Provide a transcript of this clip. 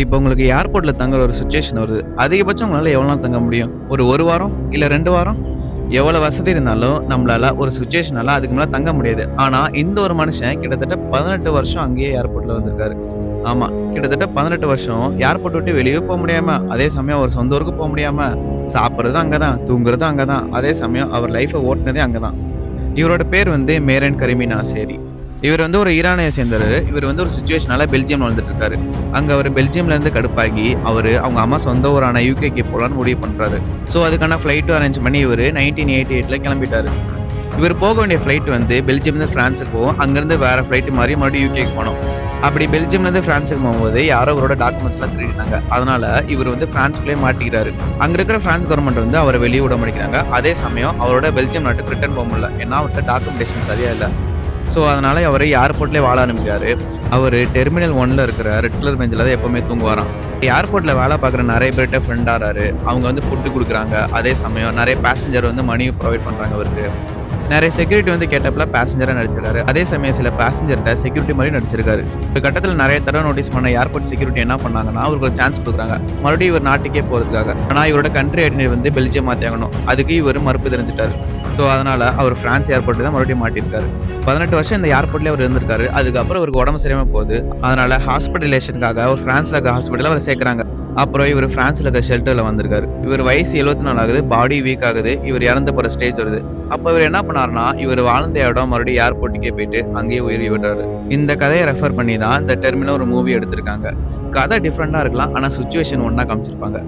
இப்போ உங்களுக்கு ஏர்போர்ட்ல தங்குற ஒரு சிச்சுவேஷன் வருது. அதிகபட்சம் உங்களால எவ்வளோ நாள் தங்க முடியும்? ஒரு 1 வாரம்? இல்ல 2 வாரம்? எவ்வளோ வசதி இருந்தாலும் நம்மளால ஒரு சிச்சுவேஷனால அதுக்கு மேல தங்க முடியாது. ஆனா, இந்த ஒரு மனுஷன் கிட்டத்தட்ட 18 வருஷம் அங்கேயே ஏர்போர்ட்ல இருந்திருக்காரு. ஆமா, கிட்டத்தட்ட 18 வருஷம் ஏர்போர்ட் விட்டு வெளியவே போ முடியாம, அதே சமயம் அவர் சொந்த ஊருக்கு போ முடியாம, சாப்பிடுறதும் அங்க தான், தூங்குறதும் அங்க தான். அதே சமயம் அவர் லைஃப்ப ஓட்டுனதே அங்க தான். இவரோட பேர் வந்து மேரன் கரிமி நாசேரி. இவர் வந்து ஒரு ஈரானிய சேர்ந்தவரு. இவர் வந்து ஒரு சிச்சுவேஷனால பெல்ஜியம்ல வாழ்ந்துட்டு இருக்காரு. அங்க அவரு பெல்ஜியம்ல இருந்து கடுப்பாகி, அவங்க அம்மா சொந்த ஊரான யுகேக்கு போலான்னு முடிவு பண்றாரு. ஸோ அதுக்கான ஃப்ளைட்டும் அரேஞ்ச் பண்ணி இவரு 1988ல கிளம்பிட்டாரு. இவர் போக வேண்டிய ஃப்ளைட் வந்து பெல்ஜியம்லேருந்து ஃப்ரான்ஸுக்கு போகும். அங்கேருந்து வேற ஃப்ளைட் மாறி மறுபடியும் யுகேக்கு போணும். அப்படி பெல்ஜியம்லேருந்து ஃப்ரான்ஸுக்கு போகும்போது யாரோ இவரோட டாக்குமெண்ட்ஸ்லாம் திருடிட்டாங்க. அதனால இவர் வந்து ஃப்ரான்ஸ்குள்ளேயே மாட்டிக்கிறாரு. அங்க இருக்கிற ஃப்ரான்ஸ் கவர்மெண்ட் வந்து அவரை வெளிய விட மாட்டேங்கிறாங்க. அதே சமயம் அவரோட பெல்ஜியம் நாட்டுக்கு ரிட்டர்ன் போக முடியல. ஏன்னா அவர்ட்ட டாக்குமெண்டேஷன் சரியா இல்ல. ஸோ அதனால அவரு ஏர்போர்ட்லயே வாழ ஆரம்பிக்கிறாரு. அவரு டெர்மினல் 1ல இருக்கிற ரெட் கலர் பெஞ்சில தான் எப்பவுமே தூங்குவாராம். ஏர்போர்ட்ல வேலை பார்க்குற நெறைய பேர்ட்ட ஃப்ரெண்ட் ஆறாரு. அவங்க வந்து ஃபுட் குடுக்குறாங்க. அதே சமயம் நெறைய பேசஞ்சர் வந்து மணி ப்ரொவைட் பண்றாங்க அவருக்கு. நெறைய செக்யூரிட்டி வந்து கேட்டப்பல பேசஞ்சரா நடிச்சிருக்காரு. அதே சமயம் சில பேசஞ்சர்ட்ட செக்யூரிட்டி மாரி நடிச்சிருக்காரு. ஒரு கட்டத்தில நெறைய தடவ நோட்டீஸ் பண்ண ஏர்போர்ட் செக்யூரிட்டி என்ன பண்ணாங்கன்னா, அவருக்கு ஒரு சான்ஸ் குடுக்குறாங்க. மறுபடியும் இவர் நாட்டுக்கே போறதுக்காக. ஆனா இவரோட கண்ட்ரி ஐடென்டிட்டி வந்து பெல்ஜியம் மாத்தியாகணும். அதுக்கு இவரு மறுப்பு தெரிவிச்சுட்டாரு. ஸோ அதனால அவர் பிரான்ஸ் ஏர்போர்ட்ல தான் மறுபடியும் மாட்டியிருக்காரு. 18 வருஷம் இந்த ஏர்போர்ட்லயே அவர் இருந்திருக்காரு. அதுக்கப்புறம் அவருக்கு உடம்பு சரியில்லாம போகுது. அதனால ஹாஸ்பிட்டலைசேஷனுக்காக ஒரு பிரான்ஸ்ல இருக்க ஹாஸ்பிட்டல்ல அவர சேர்க்குறாங்க. அப்புறம் இவரு பிரான்ஸ்ல இருக்க ஷெல்டர்ல வந்திருக்காரு. இவர் வயசு 74 ஆகுது. பாடி வீக் ஆகுது. இவர் இறந்து போற ஸ்டேஜ் வருது. அப்ப இவர் என்ன பண்ணாருன்னா, இவர் வாழ்ந்த இடம் மறுபடியும் ஏர்போர்ட்டுக்கே போயிட்டு அங்கேயே உயிர் விடுறாரு. இந்த கதைய ரெஃபர் பண்ணி தான் இந்த டெர்மினல் ஒரு மூவி எடுத்திருக்காங்க. கதை டிஃபரெண்டா இருக்கலாம். ஆனா சிச்சுவேஷன் ஒண்ணா காமிச்சிருப்பாங்க.